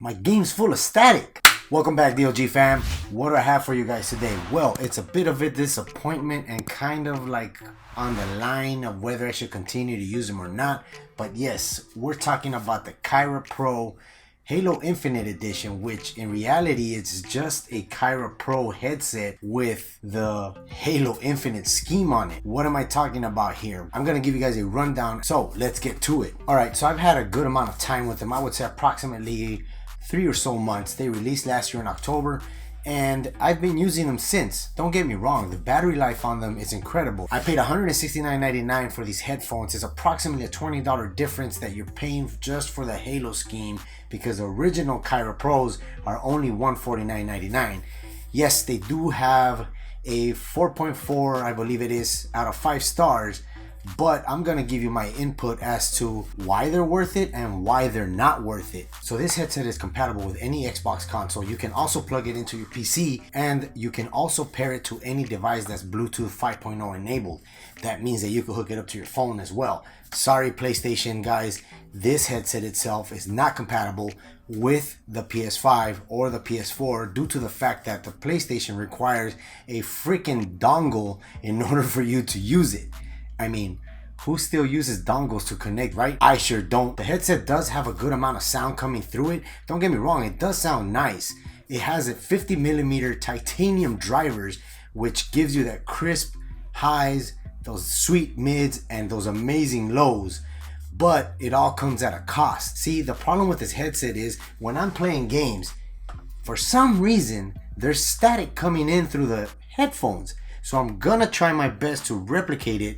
My game's full of static. Welcome back, DOG fam. What do I have for you guys today? Well, it's a bit of a disappointment and kind of like on the line of whether I should continue to use them or not. But yes, we're talking about the Kaira Pro Halo Infinite Edition, which in reality it's just a Kaira Pro headset with the Halo Infinite scheme on it. What am I talking about here? I'm gonna give you guys a rundown, so let's get to it. Alright, so I've had a good amount of time with them. I would say approximately 3 or so months. They released last year in October, and I've been using them since. Don't get me wrong, the battery life on them is incredible. I paid $169.99 for these headphones. It's approximately a $20 difference that you're paying just for the Halo scheme, because the original Kaira Pros are only $149.99. Yes, they do have a 4.4, I believe it is, out of 5 stars, but I'm gonna give you my input as to why they're worth it and why they're not worth it. So this headset is compatible with any Xbox console. You can also plug it into your PC, and you can also pair it to any device that's Bluetooth 5.0 enabled. That means that you can hook it up to your phone as well. Sorry, PlayStation guys, this headset itself is not compatible with the PS5 or the PS4 due to the fact that the PlayStation requires a freaking dongle in order for you to use it. I mean, who still uses dongles to connect, right? I sure don't. The headset does have a good amount of sound coming through it. Don't get me wrong, it does sound nice. It has a 50mm titanium drivers, which gives you that crisp highs, those sweet mids, and those amazing lows. But it all comes at a cost. See, the problem with this headset is when I'm playing games, for some reason, there's static coming in through the headphones. So I'm gonna try my best to replicate it.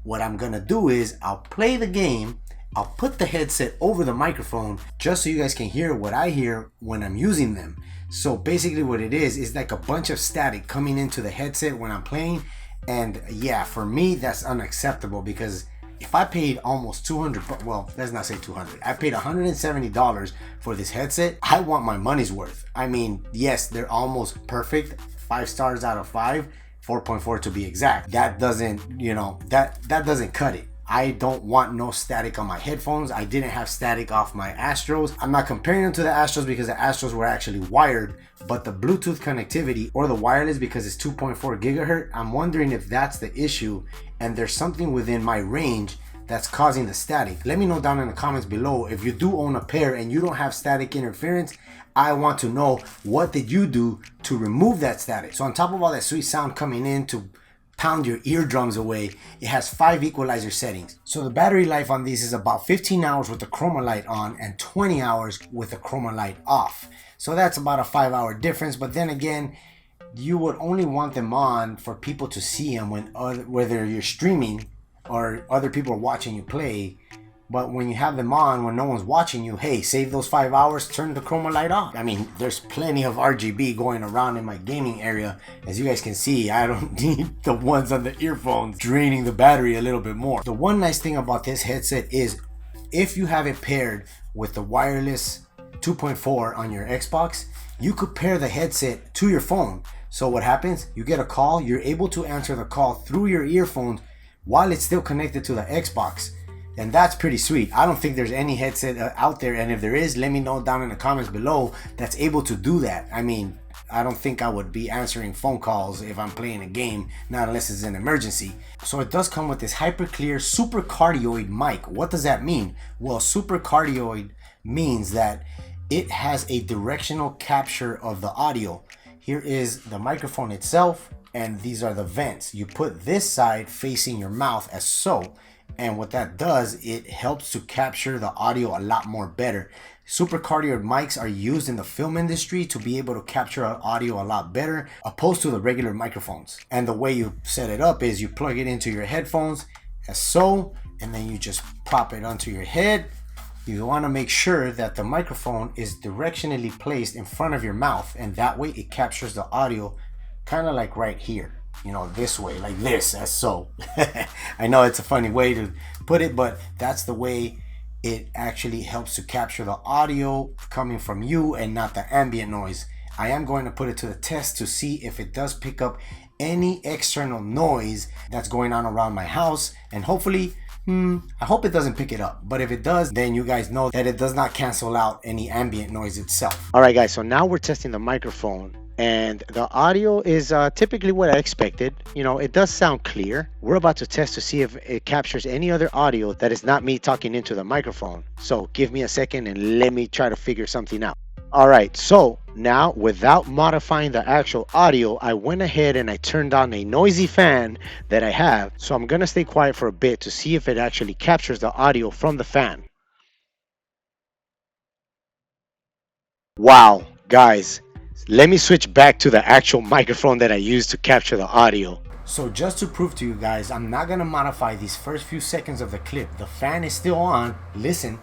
What I'm gonna do is I'll play the game, I'll put the headset over the microphone just so you guys can hear what I hear when I'm using them. So basically what it is like a bunch of static coming into the headset when I'm playing. And yeah, for me, that's unacceptable, because if I paid almost 200, well, let's not say 200, I paid $170 for this headset, I want my money's worth. I mean, yes, they're almost perfect, 5 stars out of 5, 4.4 to be exact. That doesn't, that doesn't cut it. I don't want no static on my headphones. I didn't have static off my Astros. I'm not comparing them to the Astros because the Astros were actually wired, but the Bluetooth connectivity or the wireless, because it's 2.4 gigahertz, I'm wondering if that's the issue and there's something within my range that's causing the static. Let me know down in the comments below. If you do own a pair and you don't have static interference, I want to know, what did you do to remove that static? So on top of all that sweet sound coming in to pound your eardrums away, it has 5 equalizer settings. So the battery life on these is about 15 hours with the chroma light on and 20 hours with the chroma light off. So that's about a 5-hour difference. But then again, you would only want them on for people to see them whether you're streaming or other people are watching you play. But when you have them on when no one's watching you, hey, save those 5 hours, turn the chroma light off. I mean, there's plenty of RGB going around in my gaming area. As you guys can see, I don't need the ones on the earphones draining the battery a little bit more. The one nice thing about this headset is if you have it paired with the wireless 2.4 on your Xbox, you could pair the headset to your phone. So what happens? You get a call, you're able to answer the call through your earphones while it's still connected to the Xbox. And that's pretty sweet. I don't think there's any headset out there, and if there is, let me know down in the comments below, that's able to do that. I mean, I don't think I would be answering phone calls if I'm playing a game, not unless it's an emergency. So it does come with this hyper clear super cardioid mic. What does that mean? Well, super cardioid means that it has a directional capture of the audio. Here is the microphone itself, and these are the vents. You put this side facing your mouth as so. And what that does, it helps to capture the audio a lot more better. Super cardioid mics are used in the film industry to be able to capture audio a lot better, opposed to the regular microphones. And the way you set it up is you plug it into your headphones as so, and then you just prop it onto your head. You want to make sure that the microphone is directionally placed in front of your mouth, and that way it captures the audio kind of like right here. This way, like this, as so. I know it's a funny way to put it, but that's the way it actually helps to capture the audio coming from you and not the ambient noise. I am going to put it to the test to see if it does pick up any external noise that's going on around my house, and hopefully I hope it doesn't pick it up, but if it does, then you guys know that it does not cancel out any ambient noise itself. All right, guys, so now we're testing the microphone, and the audio is typically what I expected. You know, it does sound clear. We're about to test to see if it captures any other audio that is not me talking into the microphone. So give me a second and let me try to figure something out. All right, so now without modifying the actual audio, I went ahead and I turned on a noisy fan that I have. So I'm gonna stay quiet for a bit to see if it actually captures the audio from the fan. Wow, guys, let me switch back to the actual microphone that I used to capture the audio. So just to prove to you guys, I'm not gonna modify these first few seconds of the clip. The fan is still on, listen.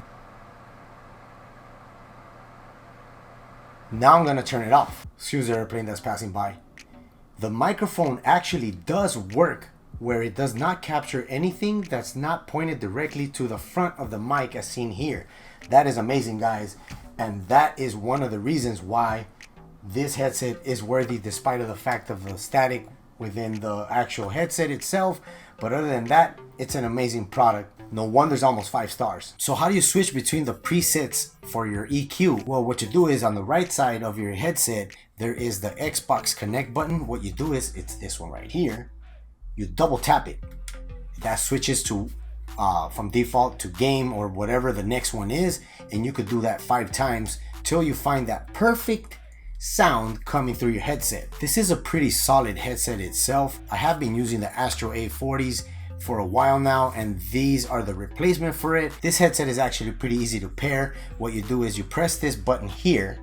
Now I'm gonna turn it off. Excuse the airplane that's passing by. The microphone actually does work where it does not capture anything that's not pointed directly to the front of the mic as seen here. That is amazing, guys. And that is one of the reasons why this headset is worthy despite of the fact of the static within the actual headset itself. But other than that, it's an amazing product. No wonder it's almost 5 stars. So how do you switch between the presets for your EQ? Well, what you do is on the right side of your headset, there is the Xbox Connect button. What you do is, it's this one right here. You double tap it. That switches to from default to game or whatever the next one is. And you could do that 5 times till you find that perfect sound coming through your headset. This is a pretty solid headset itself. I have been using the Astro A40s for a while now, and these are the replacement for it. This headset is actually pretty easy to pair. What you do is you press this button here,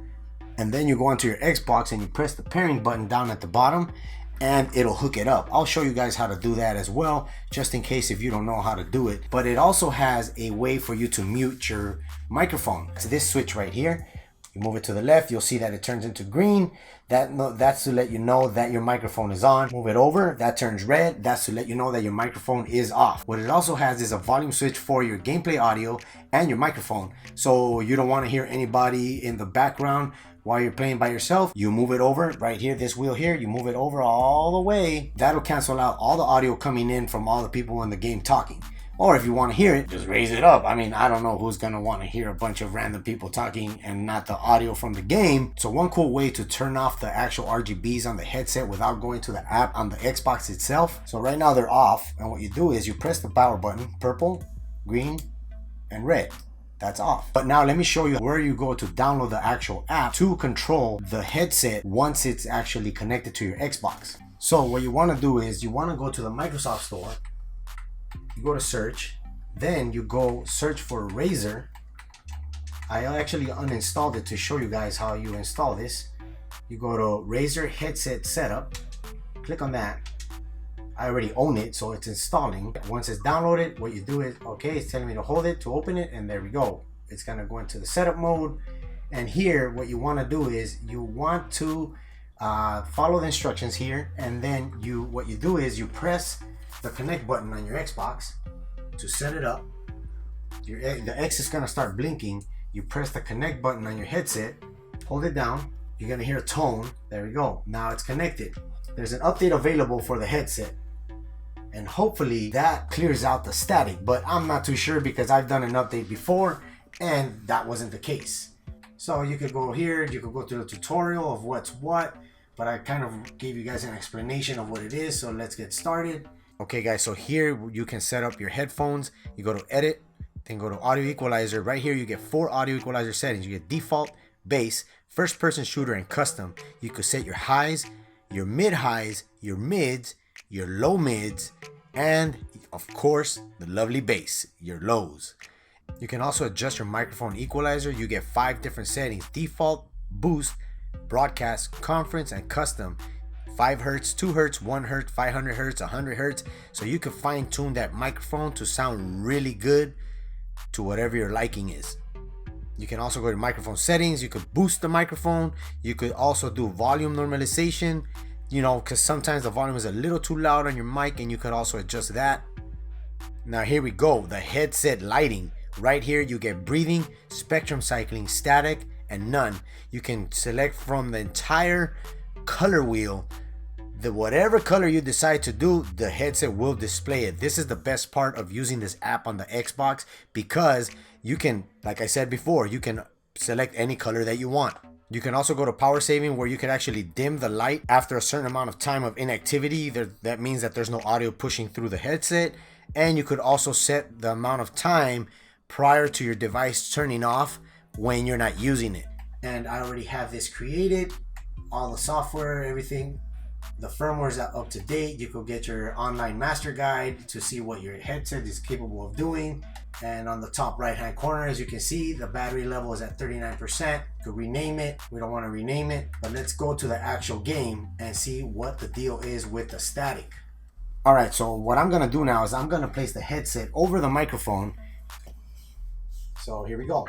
and then you go onto your Xbox and you press the pairing button down at the bottom, and it'll hook it up. I'll show you guys how to do that as well, just in case if you don't know how to do it. But it also has a way for you to mute your microphone. So this switch right here, you move it to the left, you'll see that it turns into green. That's to let you know that your microphone is on. Move it over, that turns red. That's to let you know that your microphone is off. What it also has is a volume switch for your gameplay audio and your microphone. So you don't want to hear anybody in the background while you're playing by yourself. You move it over right here, this wheel here, you move it over all the way. That'll cancel out all the audio coming in from all the people in the game talking. Or if you want to hear it, just raise it up. I mean, I don't know who's going to want to hear a bunch of random people talking and not the audio from the game. So one cool way to turn off the actual RGBs on the headset without going to the app on the Xbox itself. So right now they're off. And what you do is you press the power button, purple, green, and red. That's off. But now let me show you where you go to download the actual app to control the headset once it's actually connected to your Xbox. So what you want to do is you want to go to the Microsoft Store. You go to search, then you go search for Razer. I actually uninstalled it to show you guys how you install this. You go to Razer headset setup, click on that. I already own it, so it's installing. Once it's downloaded, what you do is, okay, it's telling me to hold it to open it, and there we go. It's gonna go into the setup mode. And here, what you wanna do is you want to follow the instructions here, and then what you do is you press the connect button on your Xbox to set it up. The X is gonna start blinking. You press the connect button on your headset, hold it down. You're gonna hear a tone. There we go. Now it's connected. There's an update available for the headset, and hopefully that clears out the static, but I'm not too sure because I've done an update before and that wasn't the case. So you could go here, you could go through the tutorial of what's what, but I kind of gave you guys an explanation of what it is. So let's get started. Okay guys, so here you can set up your headphones. You go to edit, then go to audio equalizer. Right here you get 4 audio equalizer settings. You get default, bass, first person shooter, and custom. You could set your highs, your mid highs, your mids, your low mids, and of course the lovely bass, your lows. You can also adjust your microphone equalizer. You get 5 different settings: default, boost, broadcast, conference, and custom. 5 hertz, 2 hertz, 1 hertz, 500 hertz, 100 hertz. So you can fine tune that microphone to sound really good to whatever your liking is. You can also go to microphone settings. You could boost the microphone. You could also do volume normalization, you know, because sometimes the volume is a little too loud on your mic, and you could also adjust that. Now here we go, the headset lighting. Right here you get breathing, spectrum cycling, static, and none. You can select from the entire color wheel whatever color you decide to do, the headset will display it. This is the best part of using this app on the Xbox, because you can, like I said before, you can select any color that you want. You can also go to power saving, where you can actually dim the light after a certain amount of time of inactivity. That means that there's no audio pushing through the headset. And you could also set the amount of time prior to your device turning off when you're not using it. And I already have this created, all the software, everything. The firmware is up to date. You could get your online master guide to see what your headset is capable of doing. And on the top right hand corner, as you can see, the battery level is at 39%. You could rename it. We don't want to rename it, but let's go to the actual game and see what the deal is with the static. All right, so what I'm gonna do now is I'm gonna place the headset over the microphone. So here we go.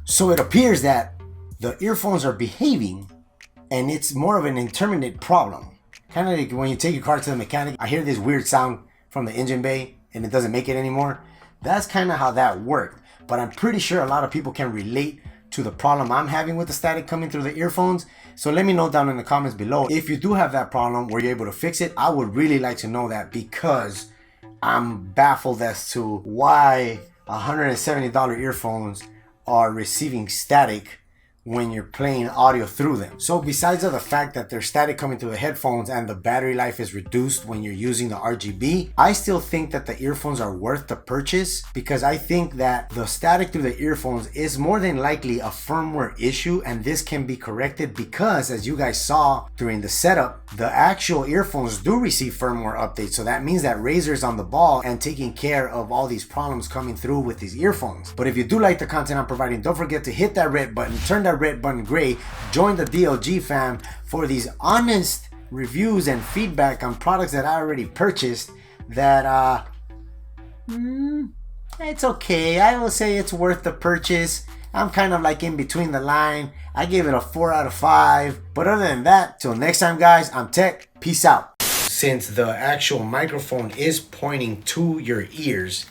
So it appears that the earphones are behaving, and it's more of an intermittent problem. Kind of like when you take your car to the mechanic, I hear this weird sound from the engine bay and it doesn't make it anymore. That's kind of how that worked. But I'm pretty sure a lot of people can relate to the problem I'm having with the static coming through the earphones. So let me know down in the comments below if you do have that problem, were you able to fix it? I would really like to know that, because I'm baffled as to why $170 earphones are receiving static when you're playing audio through them. So besides of the fact that there's static coming through the headphones and the battery life is reduced when you're using the RGB, I still think that the earphones are worth the purchase, because I think that the static through the earphones is more than likely a firmware issue, and this can be corrected because, as you guys saw during the setup, the actual earphones do receive firmware updates. So that means that Razer's on the ball and taking care of all these problems coming through with these earphones. But if you do like the content I'm providing, don't forget to hit that red button, turn that red button gray, join the DLG fam for these honest reviews and feedback on products that I already purchased that it's okay. I will say it's worth the purchase. I'm kind of like in between the line. I gave it a 4 out of 5. But other than that, till next time guys, I'm tEcK. Peace out. Since the actual microphone is pointing to your ears,